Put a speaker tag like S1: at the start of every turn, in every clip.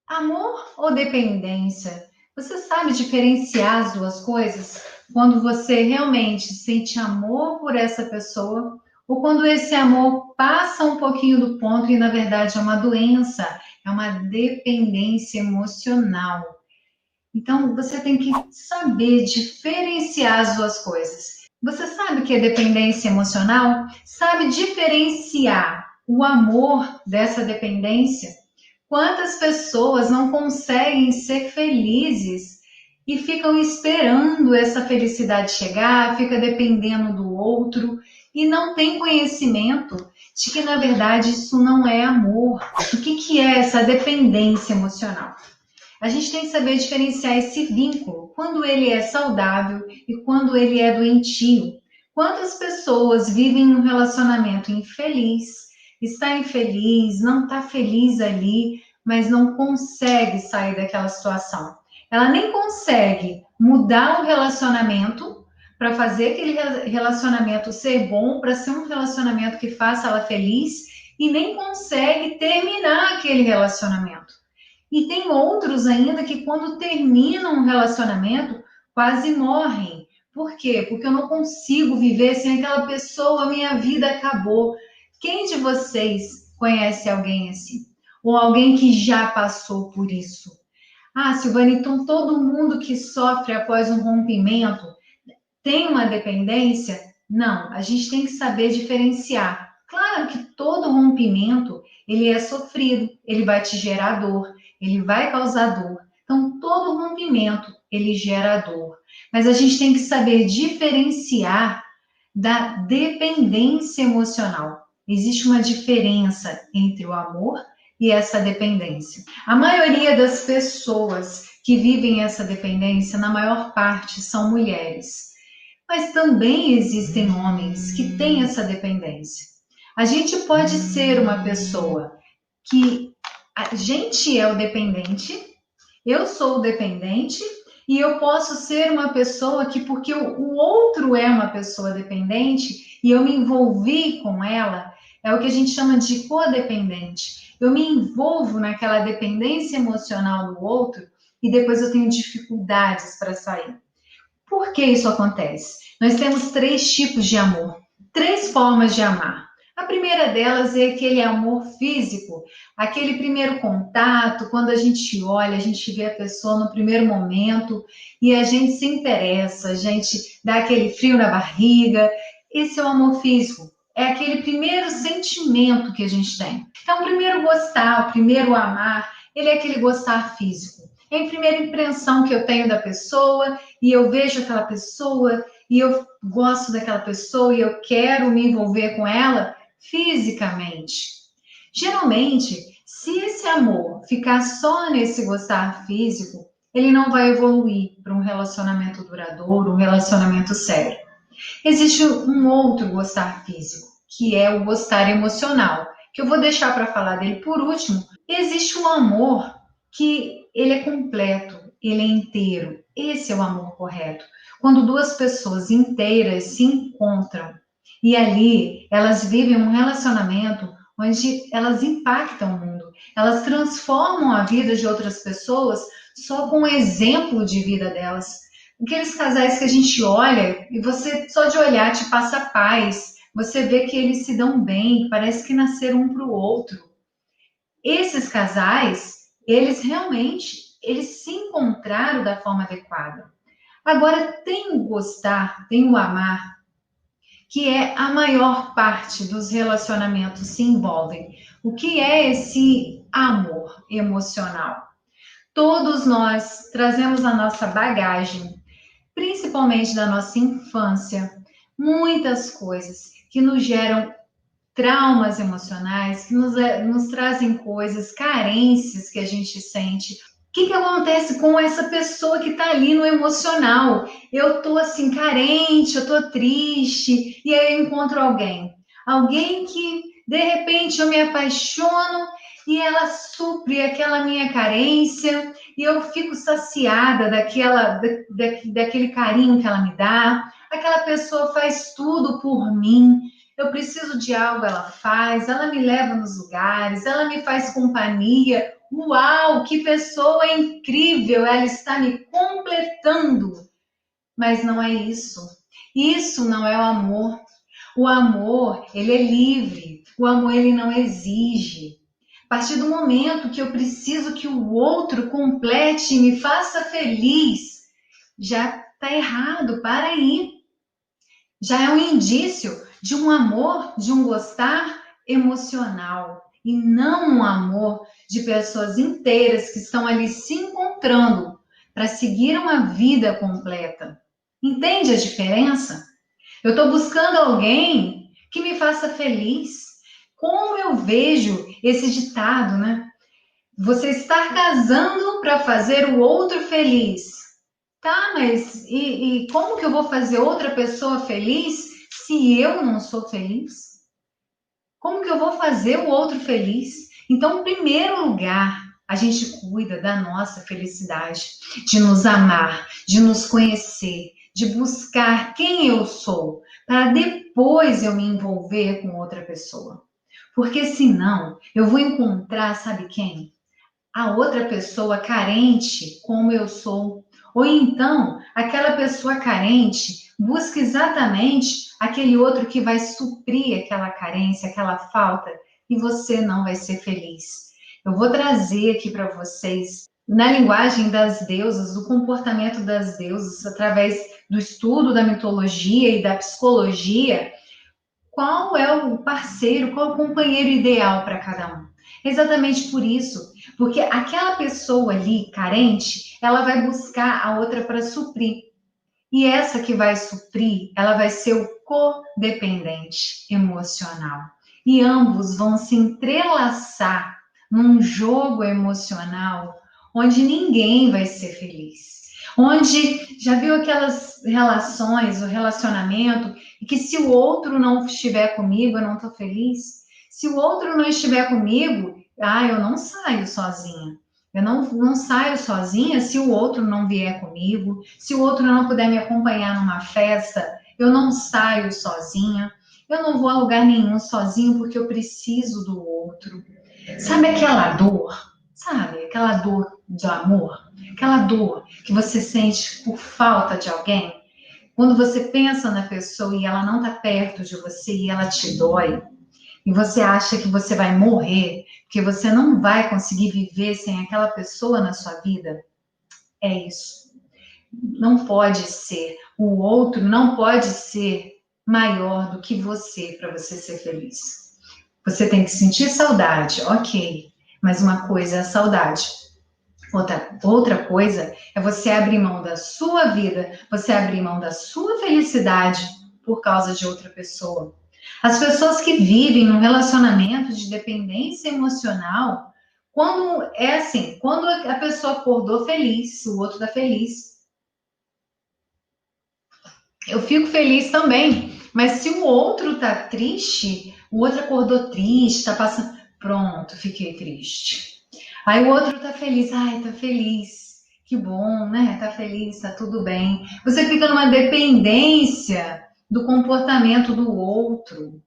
S1: Amor ou dependência? Você sabe diferenciar as duas coisas? Quando você realmente sente amor por essa pessoa, ou quando esse amor passa um pouquinho do ponto e, na verdade, é uma doença, é uma dependência emocional. Então, você tem que saber diferenciar as duas coisas. Você sabe o que é dependência emocional? Sabe diferenciar o amor dessa dependência? Quantas pessoas não conseguem ser felizes e ficam esperando essa felicidade chegar, fica dependendo do outro e não tem conhecimento de que, na verdade, isso não é amor. O que é essa dependência emocional? A gente tem que saber diferenciar esse vínculo, quando ele é saudável e quando ele é doentio. Quantas pessoas vivem um relacionamento infeliz, está infeliz, não está feliz ali, mas não consegue sair daquela situação. Ela nem consegue mudar o relacionamento para fazer aquele relacionamento ser bom, para ser um relacionamento que faça ela feliz, e nem consegue terminar aquele relacionamento. E tem outros ainda que, quando terminam um relacionamento, quase morrem. Por quê? Porque eu não consigo viver sem aquela pessoa, minha vida acabou. Quem de vocês conhece alguém assim? Ou alguém que já passou por isso? Ah, Silvana, então todo mundo que sofre após um rompimento tem uma dependência? Não, a gente tem que saber diferenciar. Claro que todo rompimento, ele é sofrido, ele vai te gerar dor, ele vai causar dor. Então, todo rompimento, ele gera dor. Mas a gente tem que saber diferenciar da dependência emocional. Existe uma diferença entre o amor e essa dependência. A maioria das pessoas que vivem essa dependência, na maior parte, são mulheres. Mas também existem homens que têm essa dependência. A gente pode ser uma pessoa que a gente é o dependente, eu sou o dependente, e eu posso ser uma pessoa que, porque o outro é uma pessoa dependente e eu me envolvi com ela, é o que a gente chama de codependente. Eu me envolvo naquela dependência emocional do outro e depois eu tenho dificuldades para sair. Por que isso acontece? Nós temos três tipos de amor, três formas de amar. A primeira delas é aquele amor físico, aquele primeiro contato, quando a gente olha, a gente vê a pessoa no primeiro momento e a gente se interessa, a gente dá aquele frio na barriga. Esse é o amor físico, é aquele primeiro sentimento que a gente tem. Então, o primeiro gostar, o primeiro amar, ele é aquele gostar físico. É a primeira impressão que eu tenho da pessoa, e eu vejo aquela pessoa e eu gosto daquela pessoa e eu quero me envolver com ela fisicamente. Geralmente, se esse amor ficar só nesse gostar físico, ele não vai evoluir para um relacionamento duradouro, um relacionamento sério. Existe um outro gostar físico, que é o gostar emocional, que eu vou deixar para falar dele por último. Existe um amor que ele é completo, ele é inteiro. Esse é o amor correto. Quando duas pessoas inteiras se encontram e ali elas vivem um relacionamento onde elas impactam o mundo, elas transformam a vida de outras pessoas só com o exemplo de vida delas. Aqueles casais que a gente olha e você só de olhar te passa paz, você vê que eles se dão bem, parece que nasceram um para o outro. Esses casais, eles realmente, eles se encontraram da forma adequada. Agora, tem o gostar, tem o amar, que é a maior parte dos relacionamentos se envolvem. O que é esse amor emocional? Todos nós trazemos a nossa bagagem, principalmente da nossa infância, muitas coisas que nos geram traumas emocionais, que nos trazem coisas, carências que a gente sente. O que acontece com essa pessoa que está ali no emocional? Eu tô assim, carente, eu tô triste, e aí eu encontro alguém. Alguém que, de repente, eu me apaixono e ela supre aquela minha carência, e eu fico saciada daquele carinho que ela me dá. Aquela pessoa faz tudo por mim. eu preciso de algo, ela faz, ela me leva nos lugares, ela me faz companhia. Uau, que pessoa incrível! Ela está me completando. Mas não é isso. Isso não é o amor. O amor, ele é livre. O amor, ele não exige. A partir do momento que eu preciso que o outro complete e me faça feliz, já está errado, para aí. Já é um indício de um amor, de um gostar emocional e não um amor de pessoas inteiras que estão ali se encontrando para seguir uma vida completa. Entende a diferença? Eu estou buscando alguém que me faça feliz. Como eu vejo esse ditado, né? Você está casando para fazer o outro feliz. Tá, mas como que eu vou fazer outra pessoa feliz se eu não sou feliz? Como que eu vou fazer o outro feliz? Então, em primeiro lugar, a gente cuida da nossa felicidade, de nos amar, de nos conhecer, de buscar quem eu sou, para depois eu me envolver com outra pessoa. Porque senão, eu vou encontrar, sabe quem? A outra pessoa carente como eu sou. Ou então, aquela pessoa carente busca exatamente aquele outro que vai suprir aquela carência, aquela falta, e você não vai ser feliz. Eu vou trazer aqui para vocês, na linguagem das deusas, do comportamento das deusas, através do estudo da mitologia e da psicologia, qual é o parceiro, qual é o companheiro ideal para cada um. Exatamente por isso, porque aquela pessoa ali carente, ela vai buscar a outra para suprir. E essa que vai suprir, ela vai ser o codependente emocional. E ambos vão se entrelaçar num jogo emocional onde ninguém vai ser feliz. Onde já viu aquelas relações, o relacionamento, e que se o outro não estiver comigo, eu não estou feliz. Se o outro não estiver comigo, eu não saio sozinha. Eu não saio sozinha se o outro não vier comigo, se o outro não puder me acompanhar numa festa, eu não saio sozinha. Eu não vou a lugar nenhum sozinho porque eu preciso do outro. Sabe aquela dor? Sabe aquela dor de amor? Aquela dor que você sente por falta de alguém? Quando você pensa na pessoa e ela não está perto de você e ela te dói, e você acha que você vai morrer, que você não vai conseguir viver sem aquela pessoa na sua vida, é isso. Não pode ser. O outro não pode ser maior do que você para você ser feliz. Você tem que sentir saudade, ok. Mas uma coisa é a saudade. Outra coisa é você abrir mão da sua vida, você abrir mão da sua felicidade por causa de outra pessoa. As pessoas que vivem num relacionamento de dependência emocional, quando é assim, quando a pessoa acordou feliz, o outro tá feliz, eu fico feliz também. Mas se o outro tá triste, o outro acordou triste, tá passando, pronto, fiquei triste. Aí o outro tá feliz, ai, tá feliz. Que bom, né? Tá feliz, tá tudo bem. Você fica numa dependência do comportamento do outro.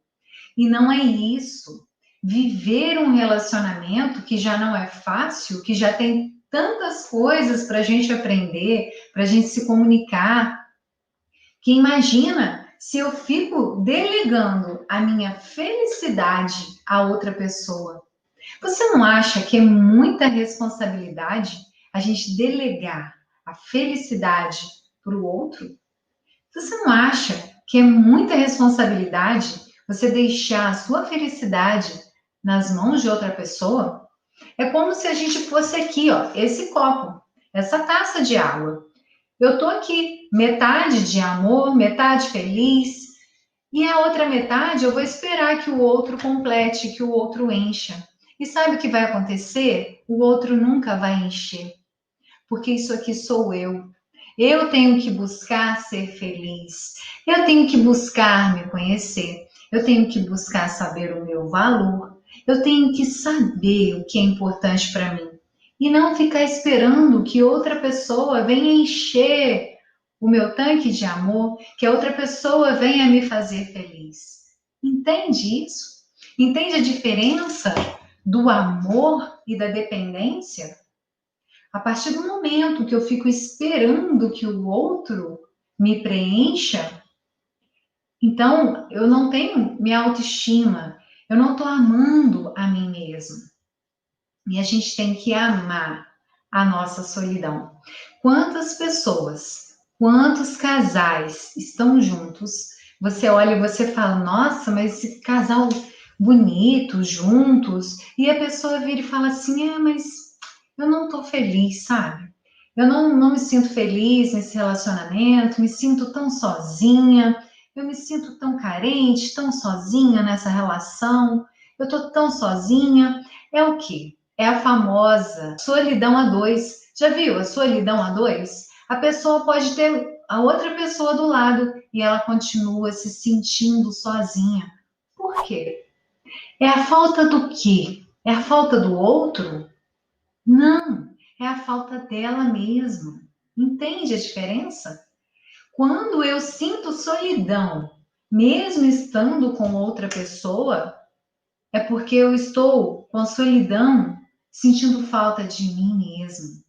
S1: E não é isso. Viver um relacionamento que já não é fácil, que já tem tantas coisas para a gente aprender, para a gente se comunicar, que imagina se eu fico delegando a minha felicidade a outra pessoa. Você não acha que é muita responsabilidade a gente delegar a felicidade para o outro? Você não acha que é muita responsabilidade você deixar a sua felicidade nas mãos de outra pessoa? É como se a gente fosse aqui, ó, esse copo, essa taça de água. Eu tô aqui, metade de amor, metade feliz, e a outra metade eu vou esperar que o outro complete, que o outro encha. E sabe o que vai acontecer? O outro nunca vai encher, porque isso aqui sou eu. Eu tenho que buscar ser feliz. Eu tenho que buscar me conhecer. Eu tenho que buscar saber o meu valor. Eu tenho que saber o que é importante para mim. E não ficar esperando que outra pessoa venha encher o meu tanque de amor, que a outra pessoa venha me fazer feliz. Entende isso? Entende a diferença do amor e da dependência? A partir do momento que eu fico esperando que o outro me preencha, então eu não tenho minha autoestima, eu não estou amando a mim mesma. E a gente tem que amar a nossa solidão. Quantas pessoas, quantos casais estão juntos? Você olha e você fala, nossa, mas esse casal bonito, juntos, e a pessoa vira e fala assim, mas eu não tô feliz, sabe? Eu não me sinto feliz nesse relacionamento, me sinto tão sozinha, eu me sinto tão carente, tão sozinha nessa relação, eu tô tão sozinha. É o quê? É a famosa solidão a dois. Já viu a solidão a dois? A pessoa pode ter a outra pessoa do lado e ela continua se sentindo sozinha. Por quê? É a falta do quê? É a falta do outro? Não, é a falta dela mesma. Entende a diferença? Quando eu sinto solidão, mesmo estando com outra pessoa, é porque eu estou com a solidão, sentindo falta de mim mesmo.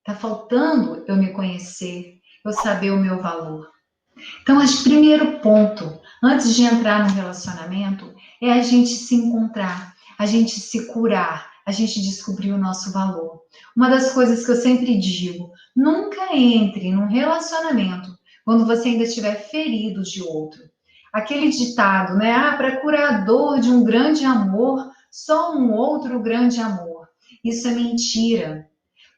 S1: Tá faltando eu me conhecer, eu saber o meu valor. Então, acho que o primeiro ponto, antes de entrar no relacionamento, é a gente se encontrar, a gente se curar, a gente descobrir o nosso valor. Uma das coisas que eu sempre digo, nunca entre num relacionamento quando você ainda estiver ferido de outro. Aquele ditado, né? Ah, para curar a dor de um grande amor, só um outro grande amor. Isso é mentira.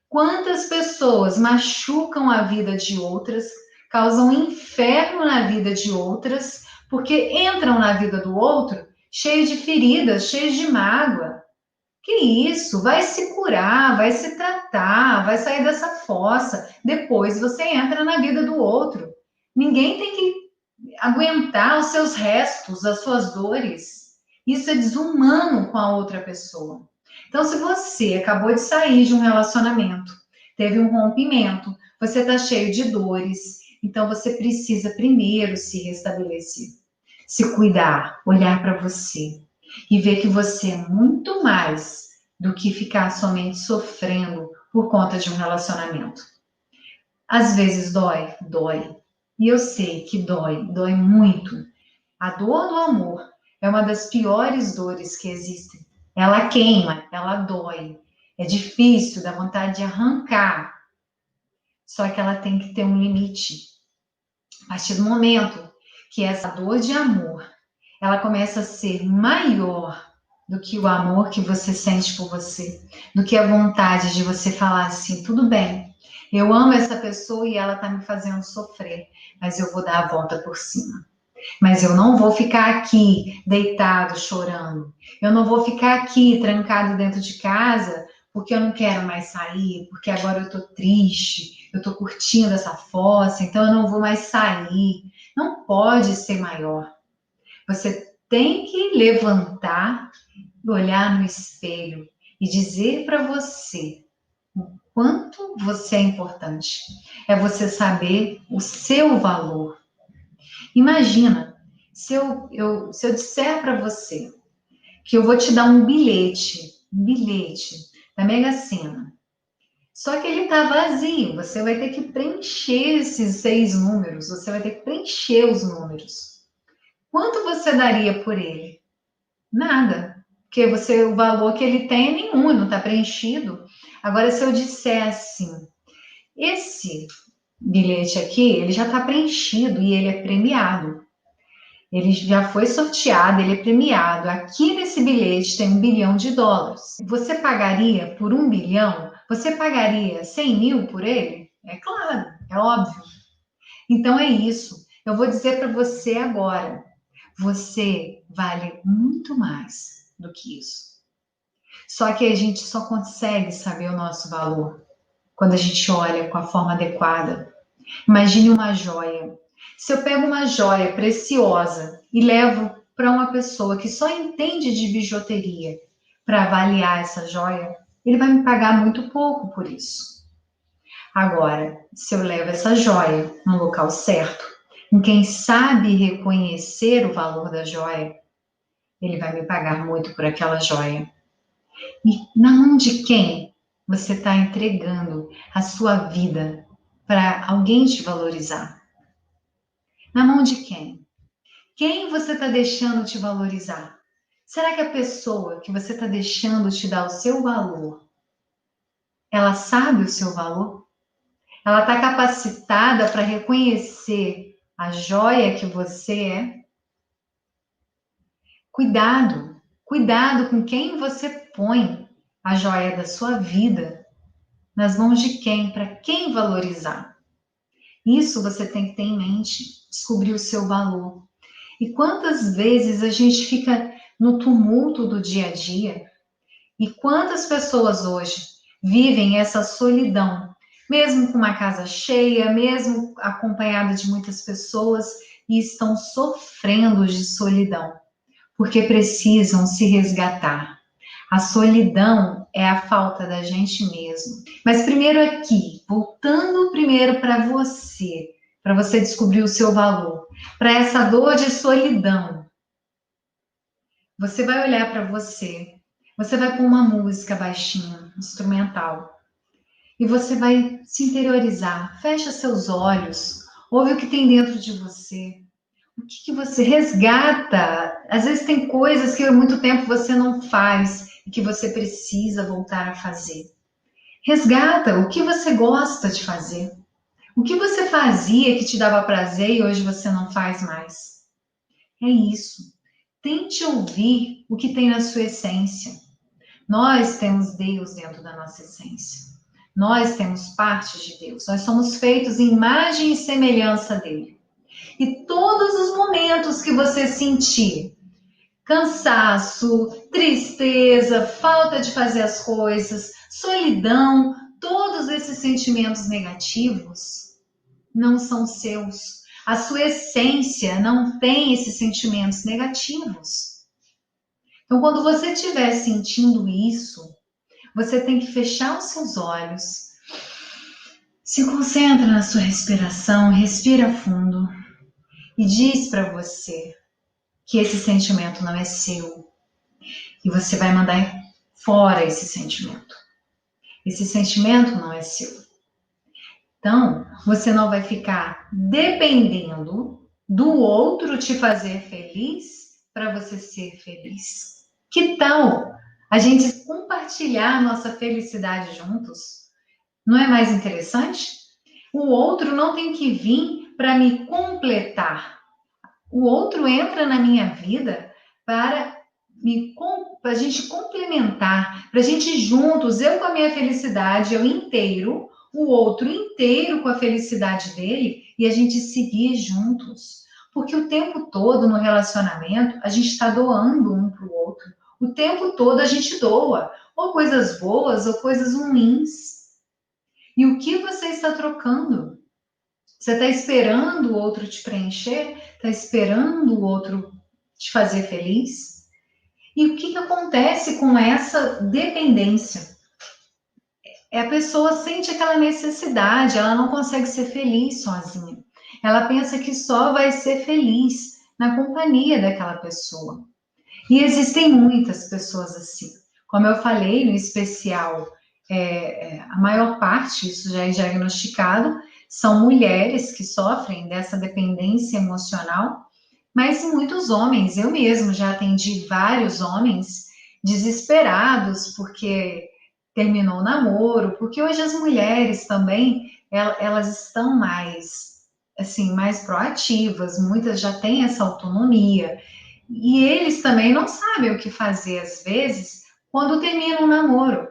S1: Quantas pessoas machucam a vida de outras, causam inferno na vida de outras, porque entram na vida do outro cheio de feridas, cheio de mágoa. Que isso? Vai se curar, vai se tratar, vai sair dessa fossa. Depois você entra na vida do outro. Ninguém tem que aguentar os seus restos, as suas dores. Isso é desumano com a outra pessoa. Então, se você acabou de sair de um relacionamento, teve um rompimento, você está cheio de dores, então você precisa primeiro se restabelecer, se cuidar, olhar para você e ver que você é muito mais do que ficar somente sofrendo por conta de um relacionamento. Às vezes dói, dói. E eu sei que dói, dói muito. A dor do amor é uma das piores dores que existem. Ela queima, ela dói. É difícil, dá vontade de arrancar. Só que ela tem que ter um limite. A partir do momento que essa dor de amor, ela começa a ser maior do que o amor que você sente por você, do que a vontade de você falar assim, tudo bem, eu amo essa pessoa e ela tá me fazendo sofrer, mas eu vou dar a volta por cima. Mas eu não vou ficar aqui deitado chorando. Eu não vou ficar aqui trancado dentro de casa porque eu não quero mais sair, porque agora eu tô triste, eu tô curtindo essa fossa, então eu não vou mais sair. Não pode ser maior. Você tem que levantar, olhar no espelho e dizer para você o quanto você é importante. É você saber o seu valor. Imagina, se eu disser para você que eu vou te dar um bilhete da Mega Sena, só que ele está vazio, você vai ter que preencher esses 6 números, você vai ter que preencher os números. Quanto você daria por ele? Nada, porque o valor que ele tem é nenhum, não está preenchido. Agora, se eu disser assim, esse bilhete aqui, ele já está preenchido e ele é premiado. Ele já foi sorteado, ele é premiado. Aqui nesse bilhete tem US$ 1 bilhão. Você pagaria por 1 bilhão? Você pagaria 100 mil por ele? É claro, é óbvio. Então é isso. Eu vou dizer para você agora. Você vale muito mais do que isso. Só que a gente só consegue saber o nosso valor quando a gente olha com a forma adequada. Imagine uma joia. Se eu pego uma joia preciosa e levo para uma pessoa que só entende de bijuteria para avaliar essa joia, ele vai me pagar muito pouco por isso. Agora, se eu levo essa joia no local certo, em quem sabe reconhecer o valor da joia, ele vai me pagar muito por aquela joia. E na mão de quem você está entregando a sua vida para alguém te valorizar? Na mão de quem? Quem você está deixando te valorizar? Será que a pessoa que você está deixando te dar o seu valor, ela sabe o seu valor? Ela está capacitada para reconhecer a joia que você é? Cuidado, cuidado com quem você põe a joia da sua vida nas mãos de quem, para quem valorizar. Isso você tem que ter em mente, descobrir o seu valor. E quantas vezes a gente fica no tumulto do dia a dia e quantas pessoas hoje vivem essa solidão, mesmo com uma casa cheia, mesmo acompanhada de muitas pessoas e estão sofrendo de solidão, porque precisam se resgatar. A solidão é a falta da gente mesmo. Mas primeiro aqui, voltando primeiro para você descobrir o seu valor, para essa dor de solidão, você vai olhar para você vai pôr uma música baixinha, instrumental, e você vai se interiorizar. Fecha seus olhos, ouve o que tem dentro de você. O que você resgata? Às vezes tem coisas que há muito tempo você não faz e que você precisa voltar a fazer. Resgata o que você gosta de fazer. O que você fazia que te dava prazer e hoje você não faz mais. É isso. Tente ouvir o que tem na sua essência. Nós temos Deus dentro da nossa essência. Nós temos partes de Deus. Nós somos feitos em imagem e semelhança dele. E todos os momentos que você sentir cansaço, tristeza, falta de fazer as coisas, solidão, todos esses sentimentos negativos não são seus. A sua essência não tem esses sentimentos negativos. Então, quando você estiver sentindo isso, você tem que fechar os seus olhos, se concentra na sua respiração, respira fundo e diz para você que esse sentimento não é seu. E você vai mandar fora esse sentimento. Esse sentimento não é seu. Então, você não vai ficar dependendo do outro te fazer feliz para você ser feliz. Que tal a gente compartilhar a nossa felicidade juntos? Não é mais interessante? O outro não tem que vir para me completar. O outro entra na minha vida para a gente complementar, para a gente juntos, eu com a minha felicidade, eu inteiro, o outro inteiro com a felicidade dele, e a gente seguir juntos. Porque o tempo todo no relacionamento, a gente está doando um para o outro. O tempo todo a gente doa, ou coisas boas, ou coisas ruins. E o que você está trocando? Você está esperando o outro te preencher? Está esperando o outro te fazer feliz? E o que acontece com essa dependência? A pessoa sente aquela necessidade, ela não consegue ser feliz sozinha. Ela pensa que só vai ser feliz na companhia daquela pessoa. E existem muitas pessoas assim. Como eu falei no especial, a maior parte, isso já é diagnosticado, são mulheres que sofrem dessa dependência emocional, mas muitos homens, eu mesmo já atendi vários homens desesperados porque terminou o namoro, porque hoje as mulheres também, elas estão mais, assim, mais proativas, muitas já têm essa autonomia, e eles também não sabem o que fazer às vezes quando termina um namoro,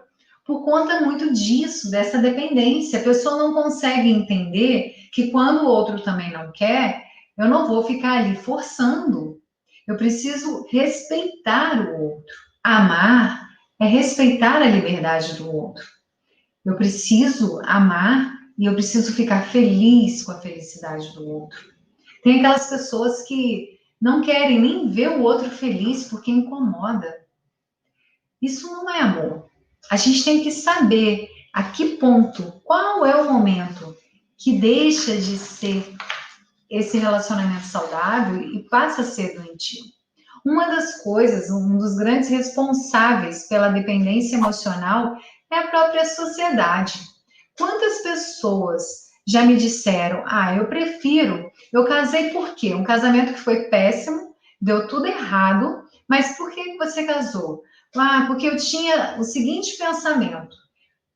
S1: por conta muito disso, dessa dependência. A pessoa não consegue entender que quando o outro também não quer, eu não vou ficar ali forçando. Eu preciso respeitar o outro. Amar é respeitar a liberdade do outro. Eu preciso amar e eu preciso ficar feliz com a felicidade do outro. Tem aquelas pessoas que não querem nem ver o outro feliz porque incomoda. Isso não é amor. A gente tem que saber a que ponto, qual é o momento que deixa de ser esse relacionamento saudável e passa a ser doentio. Uma das coisas, um dos grandes responsáveis pela dependência emocional é a própria sociedade. Quantas pessoas já me disseram, eu casei por quê? Um casamento que foi péssimo, deu tudo errado, mas por que você casou? Ah, porque eu tinha o seguinte pensamento,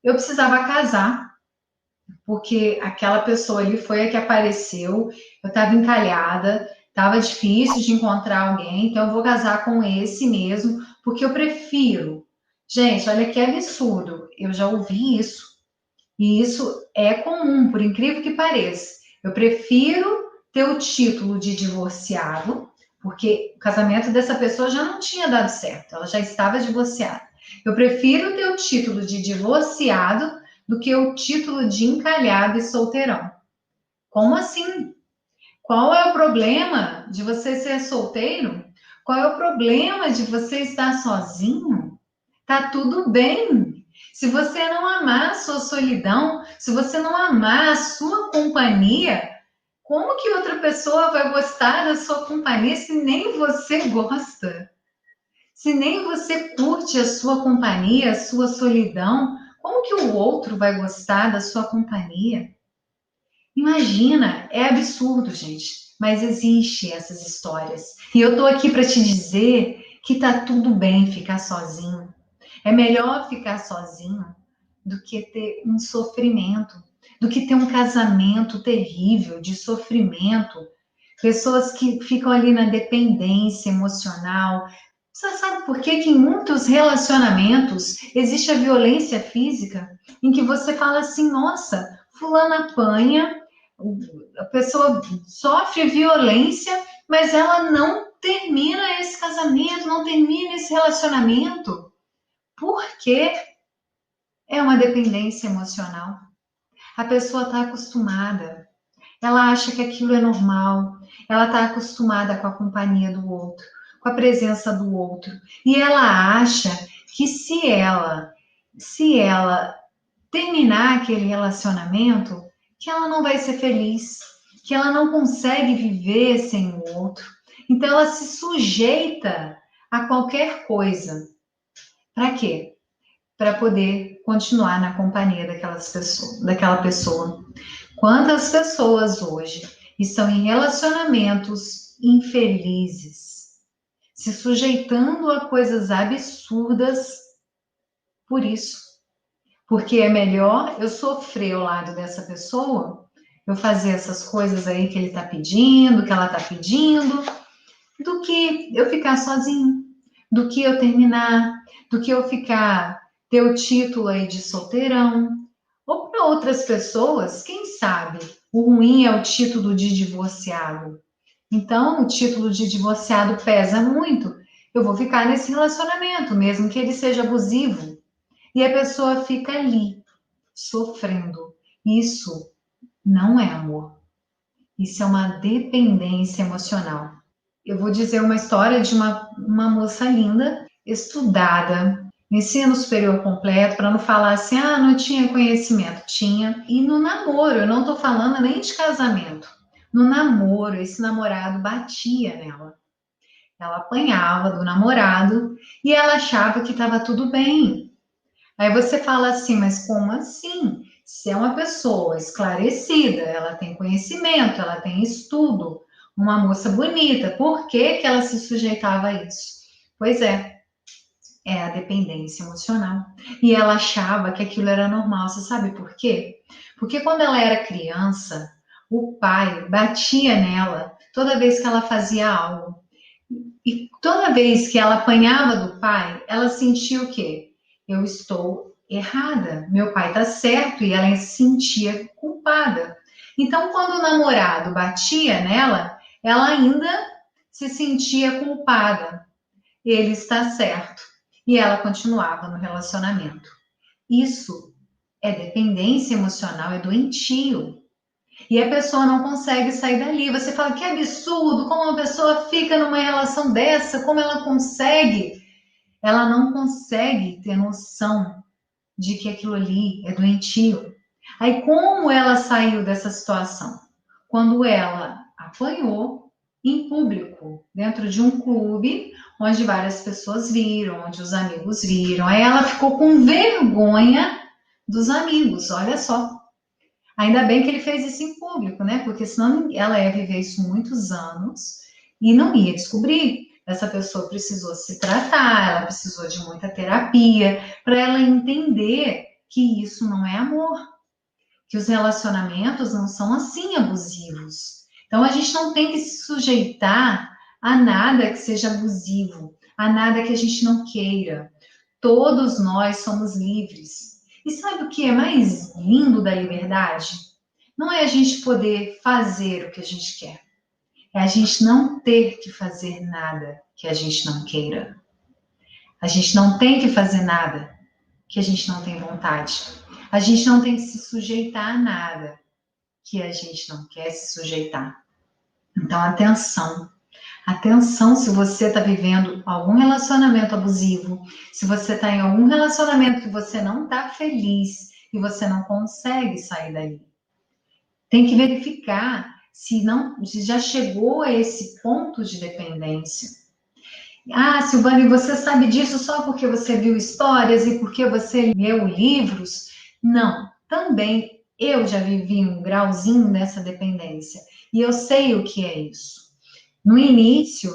S1: eu precisava casar, porque aquela pessoa ali foi a que apareceu, eu estava encalhada, estava difícil de encontrar alguém, então eu vou casar com esse mesmo, porque eu prefiro. Gente, olha que absurdo, eu já ouvi isso, e isso é comum, por incrível que pareça. Eu prefiro ter o título de divorciado, porque o casamento dessa pessoa já não tinha dado certo, ela já estava divorciada. Eu prefiro ter o título de divorciado do que o título de encalhado e solteirão. Como assim? Qual é o problema de você ser solteiro? Qual é o problema de você estar sozinho? Tá tudo bem. Se você não amar a sua solidão, se você não amar a sua companhia, como que outra pessoa vai gostar da sua companhia se nem você gosta? Se nem você curte a sua companhia, a sua solidão, como que o outro vai gostar da sua companhia? Imagina, é absurdo, gente, mas existe essas histórias. E eu tô aqui para te dizer que tá tudo bem ficar sozinho. É melhor ficar sozinho do que ter um sofrimento, do que ter um casamento terrível de sofrimento, pessoas que ficam ali na dependência emocional. Você sabe por que em muitos relacionamentos existe a violência física, em que você fala assim, nossa, fulano apanha, a pessoa sofre violência, mas ela não termina esse casamento, não termina esse relacionamento. Por quê? É uma dependência emocional. A pessoa está acostumada, ela acha que aquilo é normal, ela está acostumada com a companhia do outro, com a presença do outro, e ela acha que se ela terminar aquele relacionamento, que ela não vai ser feliz, que ela não consegue viver sem o outro. Então ela se sujeita a qualquer coisa. Para quê? Para poder continuar na companhia daquela pessoa. Quantas pessoas hoje estão em relacionamentos infelizes, se sujeitando a coisas absurdas por isso? Porque é melhor eu sofrer ao lado dessa pessoa, eu fazer essas coisas aí que ele está pedindo, que ela está pedindo, do que eu ficar sozinho, do que eu terminar, do que eu ficar, ter o título aí de solteirão. Ou para outras pessoas, quem sabe, o ruim é o título de divorciado. Então, o título de divorciado pesa muito. Eu vou ficar nesse relacionamento, mesmo que ele seja abusivo. E a pessoa fica ali, sofrendo. Isso não é amor. Isso é uma dependência emocional. Eu vou dizer uma história de uma moça linda, estudada, ensino superior completo, para não falar assim, ah, não tinha conhecimento. Tinha. E no namoro, eu não estou falando nem de casamento. No namoro, esse namorado batia nela. Ela apanhava do namorado e ela achava que estava tudo bem. Aí você fala assim, mas como assim? Se é uma pessoa esclarecida, ela tem conhecimento, ela tem estudo, uma moça bonita, por que que ela se sujeitava a isso? Pois é a dependência emocional. E ela achava que aquilo era normal. Você sabe por quê? Porque quando ela era criança, o pai batia nela toda vez que ela fazia algo. E toda vez que ela apanhava do pai, ela sentia o quê? Eu estou errada, meu pai está certo, e ela se sentia culpada. Então, quando o namorado batia nela, ela ainda se sentia culpada. Ele está certo. E ela continuava no relacionamento. Isso é dependência emocional, é doentio. E a pessoa não consegue sair dali. Você fala que absurdo, como uma pessoa fica numa relação dessa, como ela consegue? Ela não consegue ter noção de que aquilo ali é doentio. Aí como ela saiu dessa situação? Quando ela apanhou em público, dentro de um clube, onde várias pessoas viram, onde os amigos viram. Aí ela ficou com vergonha dos amigos, olha só. Ainda bem que ele fez isso em público, né? Porque senão ela ia viver isso muitos anos e não ia descobrir. Essa pessoa precisou se tratar, ela precisou de muita terapia para ela entender que isso não é amor, que os relacionamentos não são assim abusivos. Então a gente não tem que se sujeitar a nada que seja abusivo, a nada que a gente não queira. Todos nós somos livres. E sabe o que é mais lindo da liberdade? Não é a gente poder fazer o que a gente quer. É a gente não ter que fazer nada que a gente não queira. A gente não tem que fazer nada que a gente não tem vontade. A gente não tem que se sujeitar a nada que a gente não quer se sujeitar. Então, atenção. Atenção se você está vivendo algum relacionamento abusivo, se você está em algum relacionamento que você não está feliz e você não consegue sair dali. Tem que verificar se já chegou a esse ponto de dependência. Ah, Silvane, você sabe disso só porque você viu histórias e porque você leu livros? Não, também eu já vivi um grauzinho dessa dependência e eu sei o que é isso. No início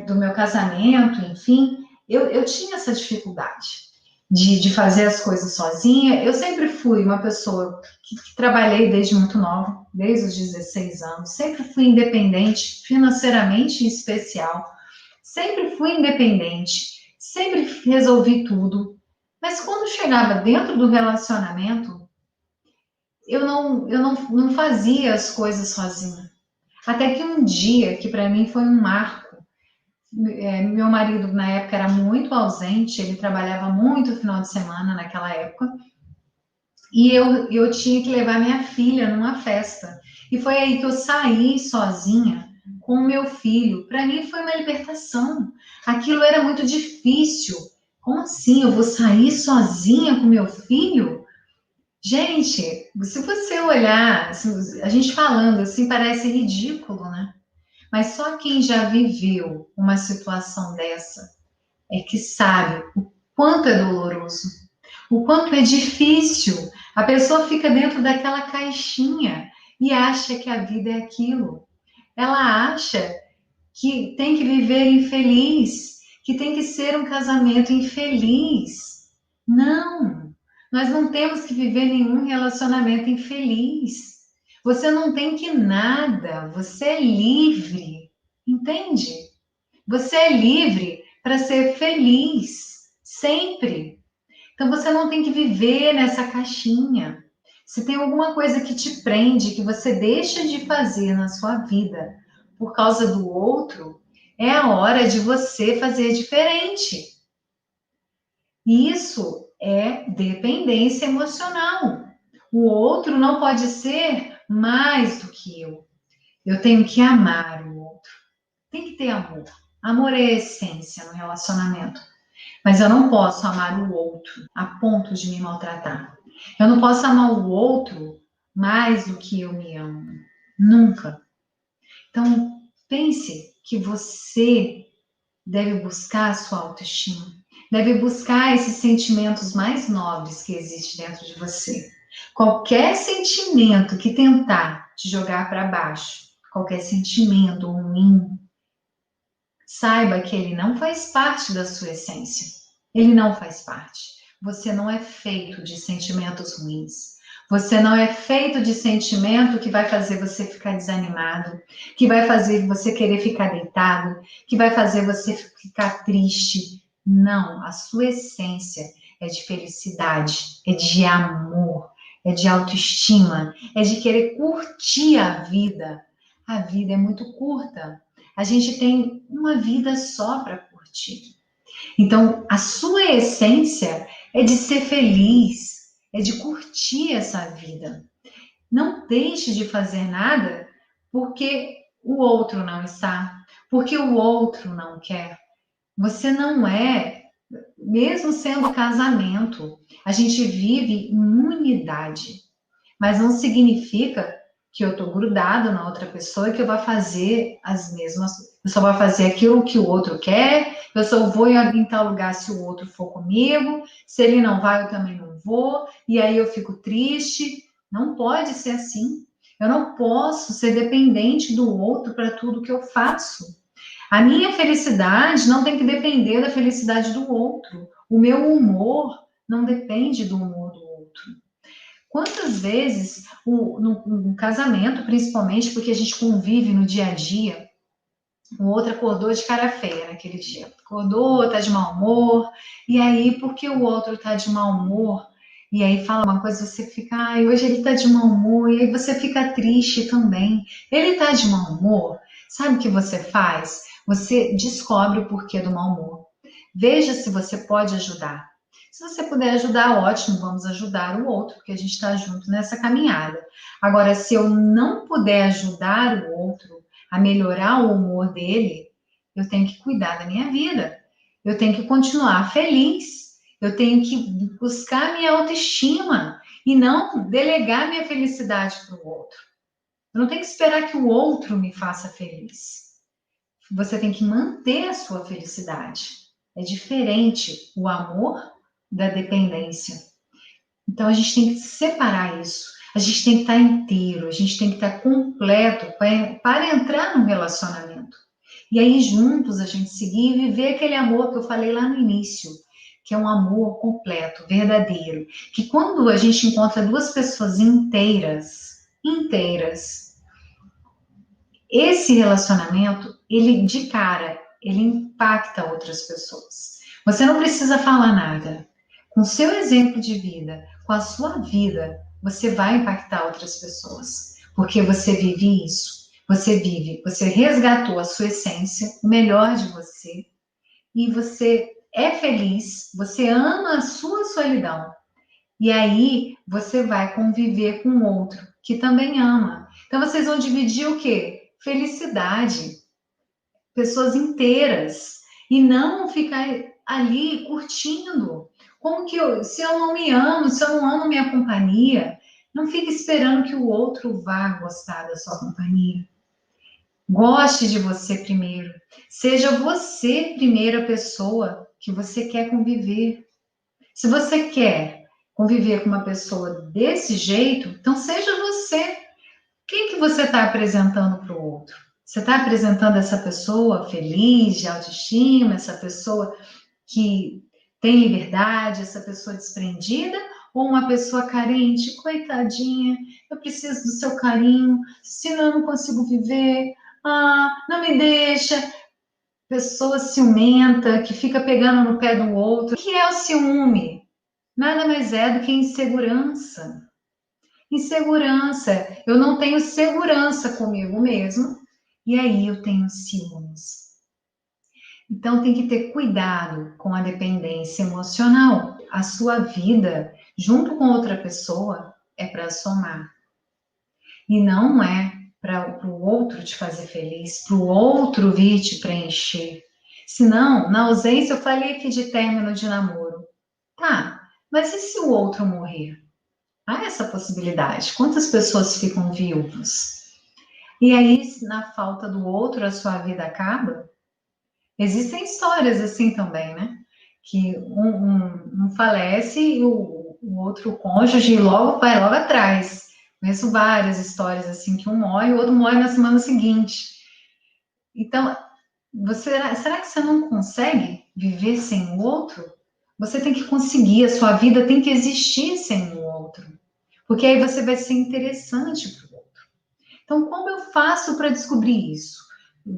S1: do meu casamento, enfim, eu tinha essa dificuldade de fazer as coisas sozinha. Eu sempre fui uma pessoa que trabalhei desde muito nova, desde os 16 anos, sempre fui independente, financeiramente em especial, sempre fui independente, sempre resolvi tudo. Mas quando chegava dentro do relacionamento, eu não fazia as coisas sozinha. Até que um dia, que para mim foi um marco, meu marido na época era muito ausente, ele trabalhava muito no final de semana naquela época, e eu tinha que levar minha filha numa festa. E foi aí que eu saí sozinha com o meu filho. Para mim foi uma libertação. Aquilo era muito difícil. Como assim? Eu vou sair sozinha com meu filho? Gente, se você olhar, a gente falando assim, parece ridículo, né? Mas só quem já viveu uma situação dessa é que sabe o quanto é doloroso, o quanto é difícil. A pessoa fica dentro daquela caixinha e acha que a vida é aquilo. Ela acha que tem que viver infeliz, que tem que ser um casamento infeliz. Não, nós não temos que viver nenhum relacionamento infeliz. Você não tem que nada, você é livre, entende? Você é livre para ser feliz, sempre. Então você não tem que viver nessa caixinha. Se tem alguma coisa que te prende, que você deixa de fazer na sua vida por causa do outro, é a hora de você fazer diferente. Isso é dependência emocional. O outro não pode ser mais do que eu. Eu tenho que amar o outro. Tem que ter amor. Amor é a essência no relacionamento. Mas eu não posso amar o outro a ponto de me maltratar. Eu não posso amar o outro mais do que eu me amo. Nunca. Então, pense que você deve buscar a sua autoestima. Deve buscar esses sentimentos mais nobres que existem dentro de você. Qualquer sentimento que tentar te jogar para baixo, qualquer sentimento ruim, saiba que ele não faz parte da sua essência. Ele não faz parte. Você não é feito de sentimentos ruins. Você não é feito de sentimento que vai fazer você ficar desanimado, que vai fazer você querer ficar deitado, que vai fazer você ficar triste. Não, a sua essência é de felicidade, é de amor, é de autoestima, é de querer curtir a vida. A vida é muito curta. A gente tem uma vida só para curtir. Então, a sua essência é de ser feliz, é de curtir essa vida. Não deixe de fazer nada porque o outro não está, porque o outro não quer. Você não é, mesmo sendo casamento, a gente vive em unidade, mas não significa que eu tô grudado na outra pessoa e que eu vou fazer as mesmas, eu só vou fazer aquilo que o outro quer, eu só vou em tal lugar se o outro for comigo, se ele não vai, eu também não vou, e aí eu fico triste. Não pode ser assim. Eu não posso ser dependente do outro para tudo que eu faço. A minha felicidade não tem que depender da felicidade do outro. O meu humor não depende do humor do outro. Quantas vezes, no casamento, principalmente, porque a gente convive no dia a dia, o outro acordou de cara feia naquele dia. Acordou, tá de mau humor, e aí, porque o outro tá de mau humor, e aí fala uma coisa, você fica, ai, hoje ele tá de mau humor, e aí você fica triste também. Ele tá de mau humor, sabe o que você faz? Você descobre o porquê do mau humor. Veja se você pode ajudar. Se você puder ajudar, ótimo, vamos ajudar o outro, porque a gente está junto nessa caminhada. Agora, se eu não puder ajudar o outro a melhorar o humor dele, eu tenho que cuidar da minha vida. Eu tenho que continuar feliz. Eu tenho que buscar minha autoestima e não delegar minha felicidade para o outro. Eu não tenho que esperar que o outro me faça feliz. Você tem que manter a sua felicidade. É diferente o amor da dependência. Então a gente tem que separar isso. A gente tem que estar inteiro, a gente tem que estar completo para entrar no relacionamento. E aí juntos a gente seguir e viver aquele amor que eu falei lá no início, que é um amor completo, verdadeiro. Que quando a gente encontra duas pessoas inteiras, esse relacionamento, ele de cara, ele impacta outras pessoas. Você não precisa falar nada. Com o seu exemplo de vida, com a sua vida, você vai impactar outras pessoas. Porque você vive isso. Você resgatou a sua essência, o melhor de você, e você é feliz, você ama a sua solidão. E aí você vai conviver com outro que também ama. Então vocês vão dividir o quê? Felicidade, pessoas inteiras, e não ficar ali curtindo. Como que se eu não me amo, se eu não amo minha companhia, não fique esperando que o outro vá gostar da sua companhia. Goste de você primeiro. Seja você primeira pessoa que você quer conviver. Se você quer conviver com uma pessoa desse jeito, então seja você. Quem que você está apresentando para o outro? Você está apresentando essa pessoa feliz, de autoestima, essa pessoa que tem liberdade, essa pessoa desprendida, ou uma pessoa carente, coitadinha, eu preciso do seu carinho, senão eu não consigo viver, não me deixa. Pessoa ciumenta, que fica pegando no pé do outro. O que é o ciúme? Nada mais é do que insegurança. Insegurança. Eu não tenho segurança comigo mesmo. E aí eu tenho ciúmes. Então tem que ter cuidado com a dependência emocional. A sua vida, junto com outra pessoa, é para somar. E não é para o outro te fazer feliz, para o outro vir te preencher. Senão, na ausência, eu falei aqui de término de namoro. Tá, mas e se o outro morrer? Há essa possibilidade. Quantas pessoas ficam viúvas? E aí, na falta do outro, a sua vida acaba? Existem histórias assim também, né? Que um falece e o outro cônjuge logo vai logo atrás. Conheço várias histórias assim, que um morre e o outro morre na semana seguinte. Então, será que você não consegue viver sem o outro? Você tem que conseguir, a sua vida tem que existir sem o outro. Porque aí você vai ser interessante para o outro. Então, como eu faço para descobrir isso?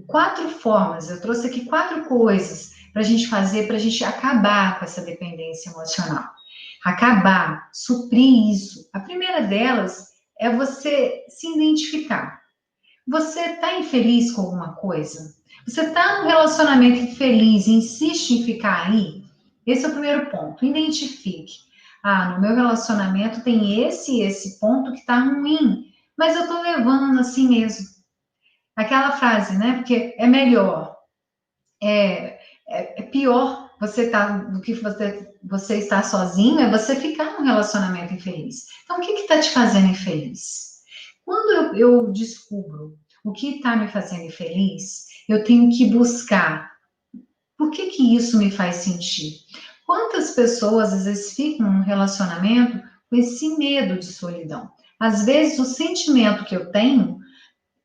S1: 4 formas, eu trouxe aqui 4 coisas para a gente fazer, para a gente acabar com essa dependência emocional. Acabar, suprir isso. A primeira delas é você se identificar. Você está infeliz com alguma coisa? Você está num relacionamento infeliz e insiste em ficar aí? Esse é o primeiro ponto. Identifique. No meu relacionamento tem esse e esse ponto que está ruim, mas eu estou levando assim mesmo. Aquela frase, né? Porque é melhor, é pior você tá do que você estar sozinho, é você ficar num relacionamento infeliz. Então, o que está te fazendo infeliz? Quando eu descubro o que está me fazendo feliz, eu tenho que buscar por que isso me faz sentir. Quantas pessoas às vezes ficam num relacionamento com esse medo de solidão? Às vezes o sentimento que eu tenho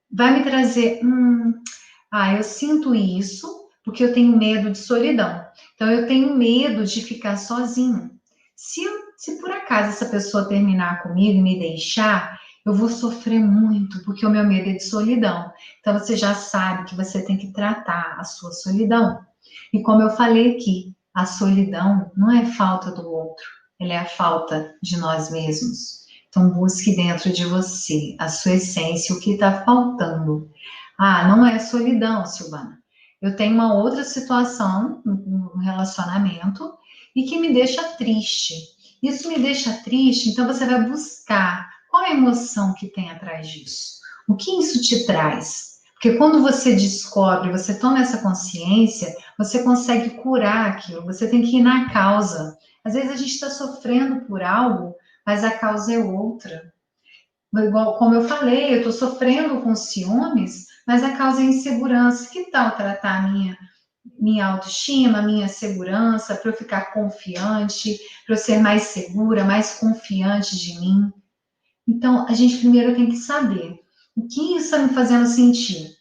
S1: vai me trazer, eu sinto isso porque eu tenho medo de solidão. Então eu tenho medo de ficar sozinho. Se por acaso essa pessoa terminar comigo e me deixar, eu vou sofrer muito, porque o meu medo é de solidão. Então você já sabe que você tem que tratar a sua solidão. E como eu falei aqui, a solidão não é falta do outro, ela é a falta de nós mesmos. Então busque dentro de você a sua essência, o que está faltando. Ah, não é solidão, Silvana. Eu tenho uma outra situação, um relacionamento, e que me deixa triste. Isso me deixa triste, então você vai buscar qual é a emoção que tem atrás disso. O que isso te traz? Porque quando você descobre, você toma essa consciência, você consegue curar aquilo, você tem que ir na causa. Às vezes a gente está sofrendo por algo, mas a causa é outra. Igual, como eu falei, eu estou sofrendo com ciúmes, mas a causa é insegurança. Que tal tratar a minha autoestima, minha segurança, para eu ficar confiante, para eu ser mais segura, mais confiante de mim? Então, a gente primeiro tem que saber o que isso está me fazendo sentir.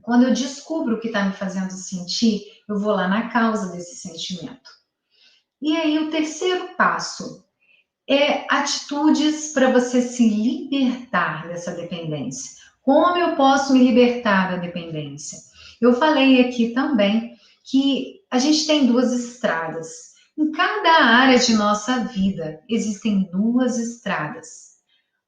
S1: Quando eu descubro o que está me fazendo sentir, eu vou lá na causa desse sentimento. E aí, o terceiro passo é atitudes para você se libertar dessa dependência. Como eu posso me libertar da dependência? Eu falei aqui também que a gente tem duas estradas. Em cada área de nossa vida existem duas estradas.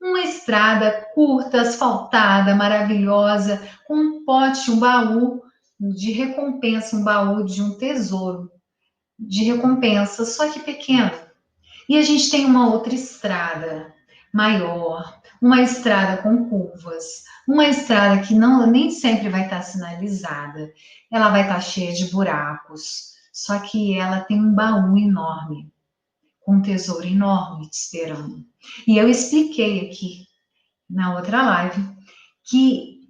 S1: Uma estrada curta, asfaltada, maravilhosa, com um pote, um baú de recompensa, um baú de um tesouro de recompensa, só que pequeno. E a gente tem uma outra estrada maior, uma estrada com curvas, uma estrada que não nem sempre vai estar sinalizada, ela vai estar cheia de buracos, só que ela tem um baú enorme, com um tesouro enorme te esperando. E eu expliquei aqui na outra live que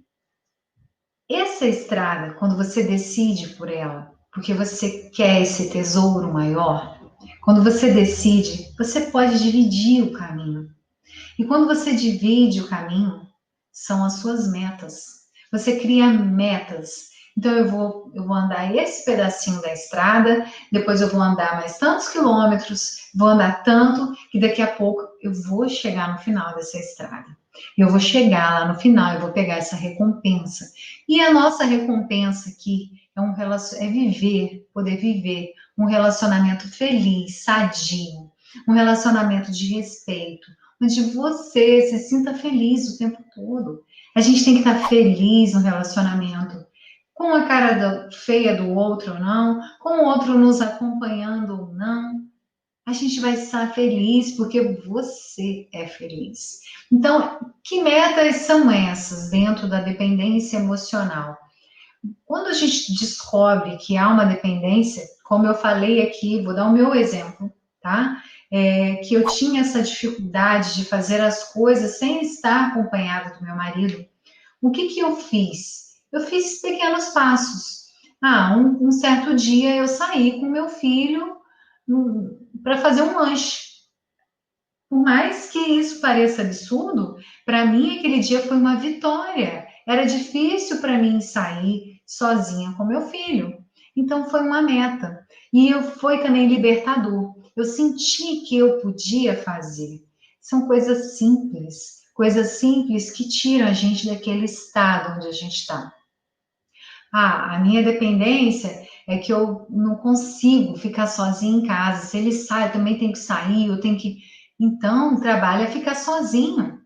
S1: essa estrada, quando você decide por ela, porque você quer esse tesouro maior, quando você decide, você pode dividir o caminho. E quando você divide o caminho, são as suas metas. Você cria metas. Então eu vou andar esse pedacinho da estrada, depois eu vou andar mais tantos quilômetros, vou andar tanto que daqui a pouco eu vou chegar no final dessa estrada. Eu vou chegar lá no final, eu vou pegar essa recompensa. E a nossa recompensa aqui é viver, poder viver um relacionamento feliz, sadio, um relacionamento de respeito, onde você se sinta feliz o tempo todo. A gente tem que estar feliz no relacionamento, com a cara feia do outro ou não, com o outro nos acompanhando ou não. A gente vai estar feliz porque você é feliz. Então, que metas são essas dentro da dependência emocional? Quando a gente descobre que há uma dependência, como eu falei aqui, vou dar o meu exemplo, tá? Que eu tinha essa dificuldade de fazer as coisas sem estar acompanhada do meu marido. O que eu fiz? Eu fiz pequenos passos. Um certo dia eu saí com meu filho para fazer um lanche. Por mais que isso pareça absurdo, para mim aquele dia foi uma vitória. Era difícil para mim sair sozinha com meu filho. Então foi uma meta. E foi também libertador. Eu senti que eu podia fazer. São coisas simples que tiram a gente daquele estado onde a gente está. A minha dependência é que eu não consigo ficar sozinha em casa. Se ele sai, eu também tenho que sair, eu tenho que. Então, trabalha ficar sozinho.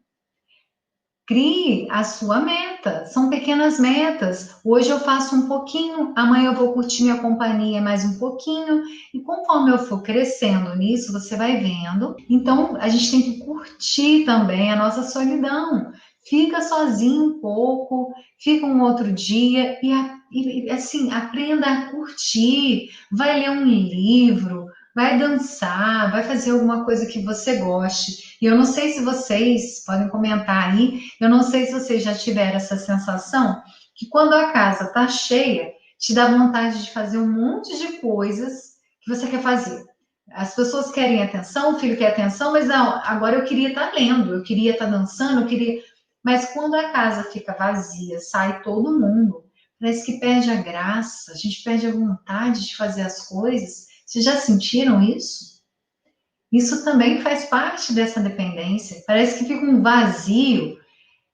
S1: Crie a sua meta. São pequenas metas. Hoje eu faço um pouquinho, amanhã eu vou curtir minha companhia mais um pouquinho. E conforme eu for crescendo nisso, você vai vendo. Então, a gente tem que curtir também a nossa solidão. Fica sozinho um pouco, fica um outro dia e assim, aprenda a curtir. Vai ler um livro, vai dançar, vai fazer alguma coisa que você goste. E eu não sei se vocês podem comentar aí, eu não sei se vocês já tiveram essa sensação que quando a casa tá cheia, te dá vontade de fazer um monte de coisas que você quer fazer. As pessoas querem atenção, o filho quer atenção, mas não, agora eu queria estar lendo, eu queria estar dançando, eu queria. Mas quando a casa fica vazia, sai todo mundo, parece que perde a graça, a gente perde a vontade de fazer as coisas. Vocês já sentiram isso? Isso também faz parte dessa dependência. Parece que fica um vazio.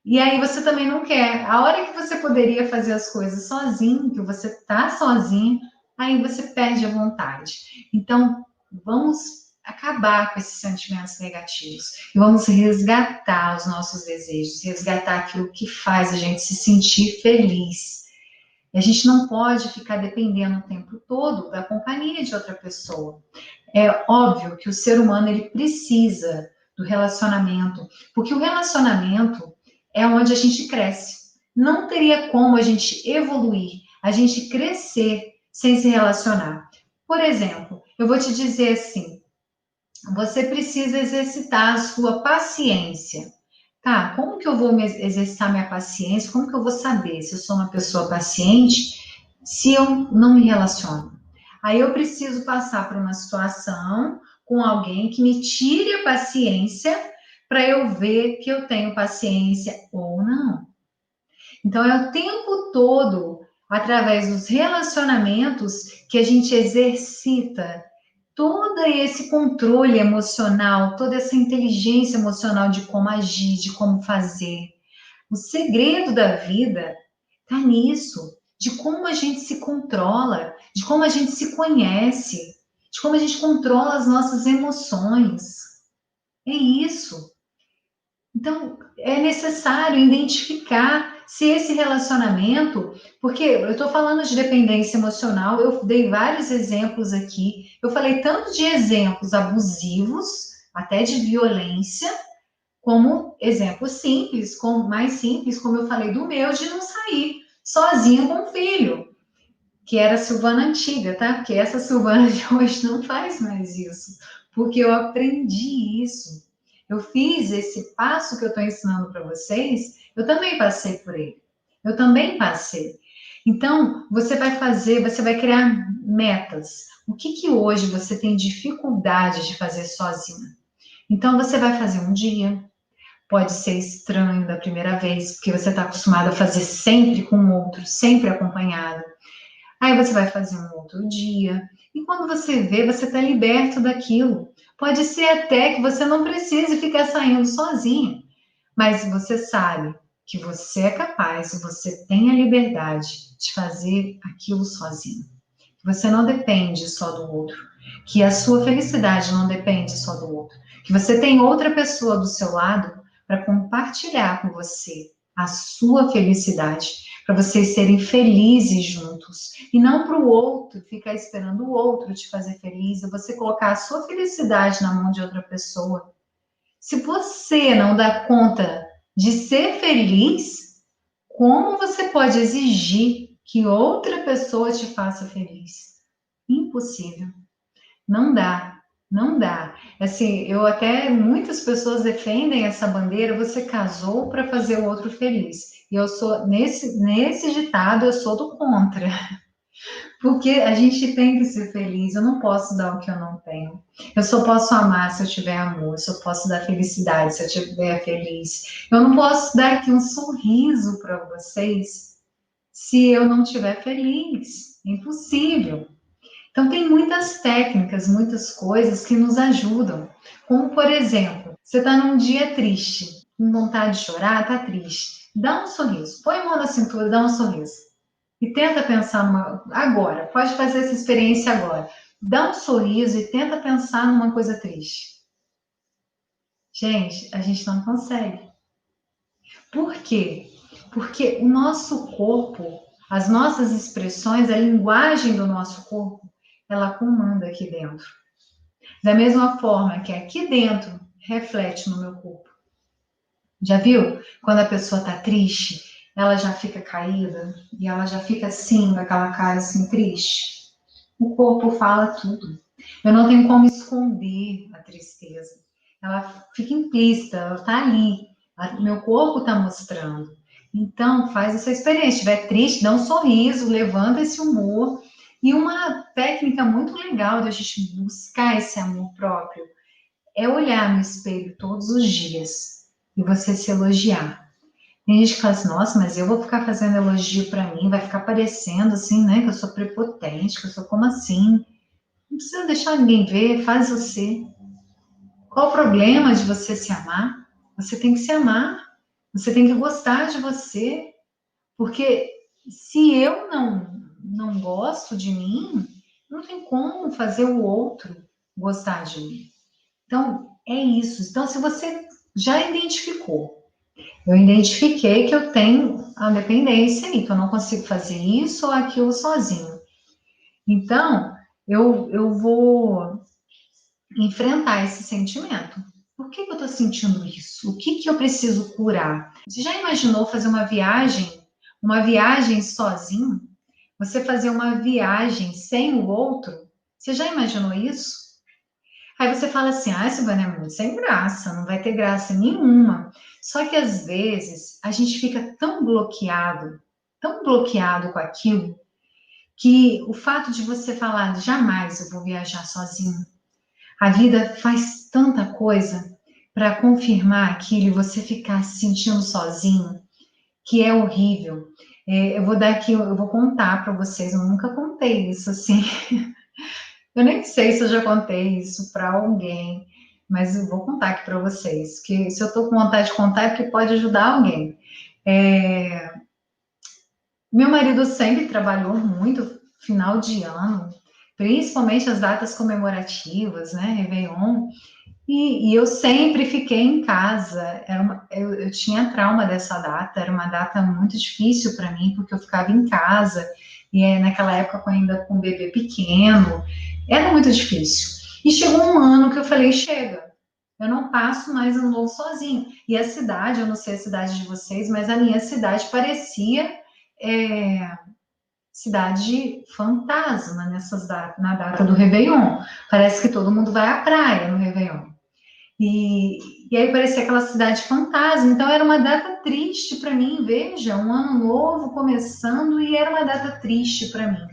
S1: E aí você também não quer. A hora que você poderia fazer as coisas sozinho, que você está sozinho, aí você perde a vontade. Então, vamos acabar com esses sentimentos negativos e vamos resgatar os nossos desejos, resgatar aquilo que faz a gente se sentir feliz. E a gente não pode ficar dependendo o tempo todo da companhia de outra pessoa. É óbvio que o ser humano ele precisa do relacionamento, porque o relacionamento é onde a gente cresce. Não teria como a gente evoluir, a gente crescer sem se relacionar. Por exemplo, eu vou te dizer assim: você precisa exercitar a sua paciência. Tá, como que eu vou exercitar minha paciência? Como que eu vou saber se eu sou uma pessoa paciente se eu não me relaciono? Aí eu preciso passar por uma situação com alguém que me tire a paciência para eu ver que eu tenho paciência ou não. Então é o tempo todo, através dos relacionamentos, que a gente exercita todo esse controle emocional, toda essa inteligência emocional de como agir, de como fazer. O segredo da vida está nisso, de como a gente se controla, de como a gente se conhece, de como a gente controla as nossas emoções. É isso. Então, é necessário identificar se esse relacionamento, porque eu estou falando de dependência emocional, eu dei vários exemplos aqui, eu falei tanto de exemplos abusivos, até de violência, como exemplos simples, como mais simples, como eu falei do meu, de não sair sozinho com o filho, que era a Silvana antiga, tá? Porque essa Silvana de hoje não faz mais isso, porque eu aprendi isso. Eu fiz esse passo que eu estou ensinando para vocês, eu também passei por ele. Eu também passei. Então, você vai fazer, você vai criar metas. O que que hoje você tem dificuldade de fazer sozinha? Então, você vai fazer um dia, pode ser estranho da primeira vez, porque você está acostumado a fazer sempre com o outro, sempre acompanhado. Aí você vai fazer um outro dia, e quando você vê, você está liberto daquilo. Pode ser até que você não precise ficar saindo sozinho, mas você sabe que você é capaz e você tem a liberdade de fazer aquilo sozinho. Que você não depende só do outro, que a sua felicidade não depende só do outro, que você tem outra pessoa do seu lado para compartilhar com você a sua felicidade, para vocês serem felizes juntos e não para o outro ficar esperando o outro te fazer feliz, e você colocar a sua felicidade na mão de outra pessoa. Se você não dá conta de ser feliz, como você pode exigir que outra pessoa te faça feliz? Impossível. Não dá. Não dá. Assim, eu até muitas pessoas defendem essa bandeira, você casou para fazer o outro feliz. E eu sou nesse ditado eu sou do contra. Porque a gente tem que ser feliz. Eu não posso dar o que eu não tenho. Eu só posso amar se eu tiver amor. Eu só posso dar felicidade se eu estiver feliz. Eu não posso dar aqui um sorriso para vocês se eu não estiver feliz. Impossível. Então, tem muitas técnicas, muitas coisas que nos ajudam. Como, por exemplo, você está num dia triste, com vontade de chorar, está triste. Dá um sorriso. Põe a mão na cintura, dá um sorriso. E tenta pensar agora, pode fazer essa experiência agora. Dá um sorriso e tenta pensar numa coisa triste. Gente, a gente não consegue. Por quê? Porque o nosso corpo, as nossas expressões, a linguagem do nosso corpo, ela comanda aqui dentro. Da mesma forma que aqui dentro reflete no meu corpo. Já viu? Quando a pessoa tá triste, ela já fica caída e ela já fica assim, com aquela cara assim triste. O corpo fala tudo. Eu não tenho como esconder a tristeza. Ela fica implícita, ela está ali. Meu corpo está mostrando. Então, faz essa experiência. Se estiver triste, dá um sorriso, levanta esse humor. E uma técnica muito legal de a gente buscar esse amor próprio é olhar no espelho todos os dias e você se elogiar. Tem gente que fala assim, nossa, mas eu vou ficar fazendo elogio para mim, vai ficar parecendo assim, né, que eu sou prepotente, que eu sou como assim. Não precisa deixar ninguém ver, faz você. Qual o problema de você se amar? Você tem que se amar, você tem que gostar de você, porque se eu não gosto de mim, não tem como fazer o outro gostar de mim. Então, é isso. Então, se você já identificou, eu identifiquei que eu tenho a dependência e que eu não consigo fazer isso ou aquilo sozinho. Então, eu vou enfrentar esse sentimento. Por que eu estou sentindo isso? O que eu preciso curar? Você já imaginou fazer uma viagem sozinho? Você fazer uma viagem sem o outro? Você já imaginou isso? Aí você fala assim, Silvana, é muito sem graça, não vai ter graça nenhuma. Só que às vezes a gente fica tão bloqueado com aquilo, que o fato de você falar, jamais eu vou viajar sozinho, a vida faz tanta coisa para confirmar aquilo e você ficar se sentindo sozinho, que é horrível. Eu vou dar aqui, eu vou contar para vocês, eu nunca contei isso assim. Eu nem sei se eu já contei isso para alguém, mas eu vou contar aqui para vocês, que se eu estou com vontade de contar é porque pode ajudar alguém. É, Meu marido sempre trabalhou muito final de ano, principalmente as datas comemorativas, né, Réveillon, e eu sempre fiquei em casa. Eu tinha trauma dessa data, era uma data muito difícil para mim, porque eu ficava em casa, e naquela época ainda com um bebê pequeno, era muito difícil. E chegou um ano que eu falei: chega, eu não passo mais ano novo sozinho. E a cidade, eu não sei a cidade de vocês, mas a minha cidade parecia é, cidade fantasma na data do Réveillon. Parece que todo mundo vai à praia no Réveillon. E aí parecia aquela cidade fantasma. Então era uma data triste para mim. Veja, um ano novo começando e era uma data triste para mim.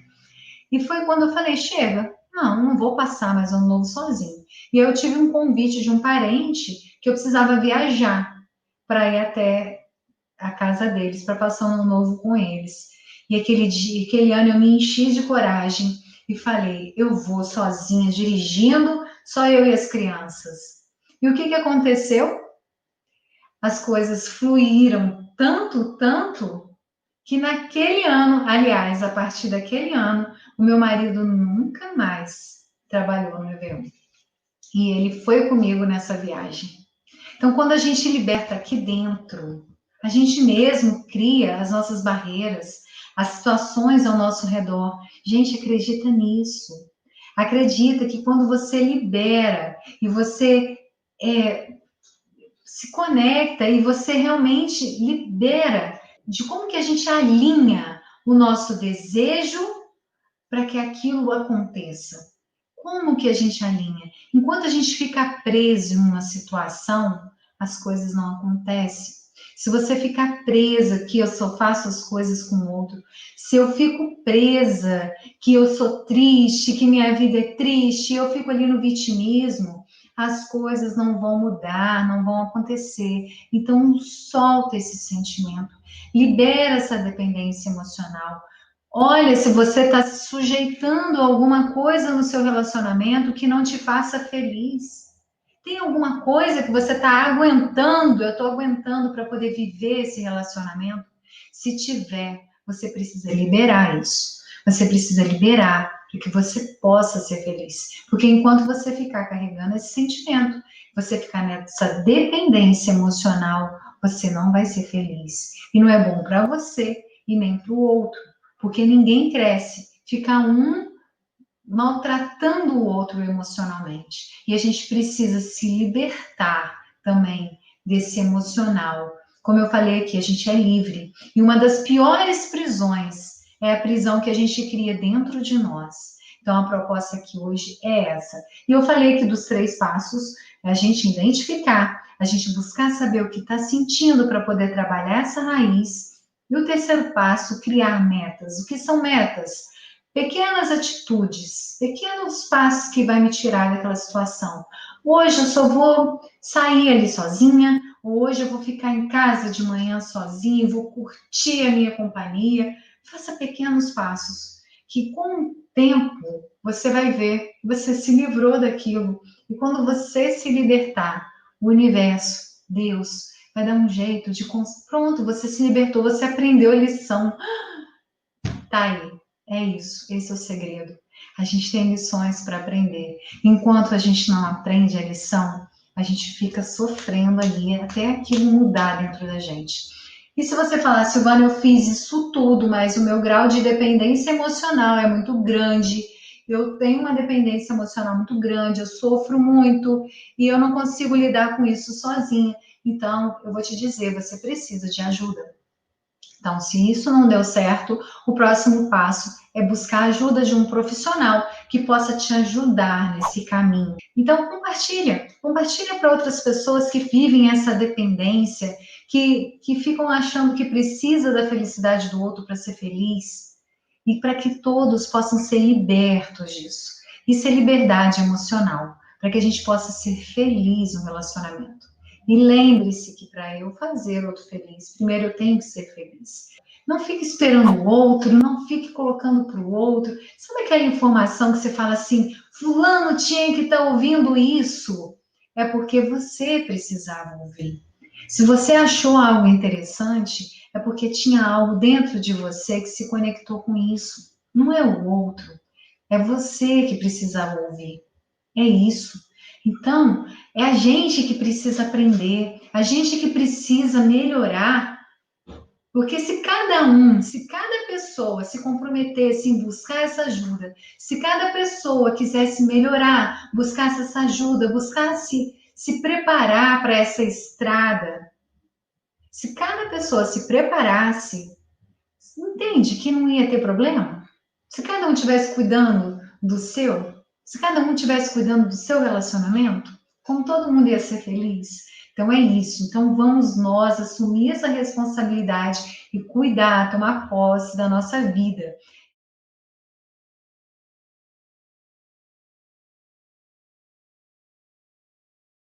S1: E foi quando eu falei: chega, não vou passar mais ano novo sozinho. E eu tive um convite de um parente que eu precisava viajar para ir até a casa deles, para passar um ano novo com eles. E aquele dia, aquele ano eu me enchi de coragem e falei: eu vou sozinha dirigindo, só eu e as crianças. E o que aconteceu? As coisas fluíram tanto, que naquele ano, aliás, a partir daquele ano, o meu marido nunca mais trabalhou no Réveillon. E ele foi comigo nessa viagem. Então, quando a gente liberta aqui dentro, a gente mesmo cria as nossas barreiras, as situações ao nosso redor. Gente, acredita nisso. Acredita que quando você libera e você se conecta e você realmente libera de como que a gente alinha o nosso desejo para que aquilo aconteça. Como que a gente alinha? Enquanto a gente fica preso em uma situação, as coisas não acontecem. Se você ficar presa que eu só faço as coisas com o outro, se eu fico presa que eu sou triste, que minha vida é triste, eu fico ali no vitimismo, as coisas não vão mudar, não vão acontecer. Então, solta esse sentimento, libera essa dependência emocional. Olha, se você está se sujeitando a alguma coisa no seu relacionamento que não te faça feliz. Tem alguma coisa que você está aguentando? Eu estou aguentando para poder viver esse relacionamento? Se tiver, você precisa liberar isso. Você precisa liberar para que você possa ser feliz. Porque enquanto você ficar carregando esse sentimento, você ficar nessa dependência emocional, você não vai ser feliz. E não é bom para você e nem para o outro. Porque ninguém cresce, fica um maltratando o outro emocionalmente. E a gente precisa se libertar também desse emocional. Como eu falei aqui, a gente é livre. E uma das piores prisões é a prisão que a gente cria dentro de nós. Então, a proposta aqui hoje é essa. E eu falei que dos 3 passos, é a gente identificar, a gente buscar saber o que está sentindo para poder trabalhar essa raiz. E o terceiro passo, criar metas. O que são metas? Pequenas atitudes, pequenos passos que vai me tirar daquela situação. Hoje eu só vou sair ali sozinha, hoje eu vou ficar em casa de manhã sozinha, vou curtir a minha companhia. Faça pequenos passos, que com o tempo você vai ver que você se livrou daquilo. E quando você se libertar, o universo, Deus, vai dar um jeito de... Pronto, você se libertou, você aprendeu a lição. Tá aí, é isso, esse é o segredo. A gente tem lições para aprender. Enquanto a gente não aprende a lição, a gente fica sofrendo ali até aquilo mudar dentro da gente. E se você falar, Silvana, eu fiz isso tudo, mas o meu grau de dependência emocional é muito grande, eu tenho uma dependência emocional muito grande, eu sofro muito e eu não consigo lidar com isso sozinha. Então, eu vou te dizer, você precisa de ajuda. Então, se isso não deu certo, o próximo passo é buscar a ajuda de um profissional que possa te ajudar nesse caminho. Então, compartilha para outras pessoas que vivem essa dependência, que ficam achando que precisa da felicidade do outro para ser feliz, e para que todos possam ser libertos disso. Isso é liberdade emocional, para que a gente possa ser feliz no relacionamento. E lembre-se que para eu fazer outro feliz, primeiro eu tenho que ser feliz. Não fique esperando o outro, não fique colocando para o outro. Sabe aquela informação que você fala assim, fulano tinha que estar ouvindo isso? É porque você precisava ouvir. Se você achou algo interessante, é porque tinha algo dentro de você que se conectou com isso. Não é o outro, é você que precisava ouvir. É isso. Então, é a gente que precisa aprender, a gente que precisa melhorar, porque se cada pessoa se comprometesse em buscar essa ajuda, se cada pessoa quisesse melhorar, buscasse essa ajuda, buscasse se preparar para essa estrada, se cada pessoa se preparasse, entende que não ia ter problema? Se cada um tivesse cuidando do seu, se cada um tivesse cuidando do seu relacionamento, como todo mundo ia ser feliz. Então é isso. Então vamos nós assumir essa responsabilidade e cuidar, tomar posse da nossa vida.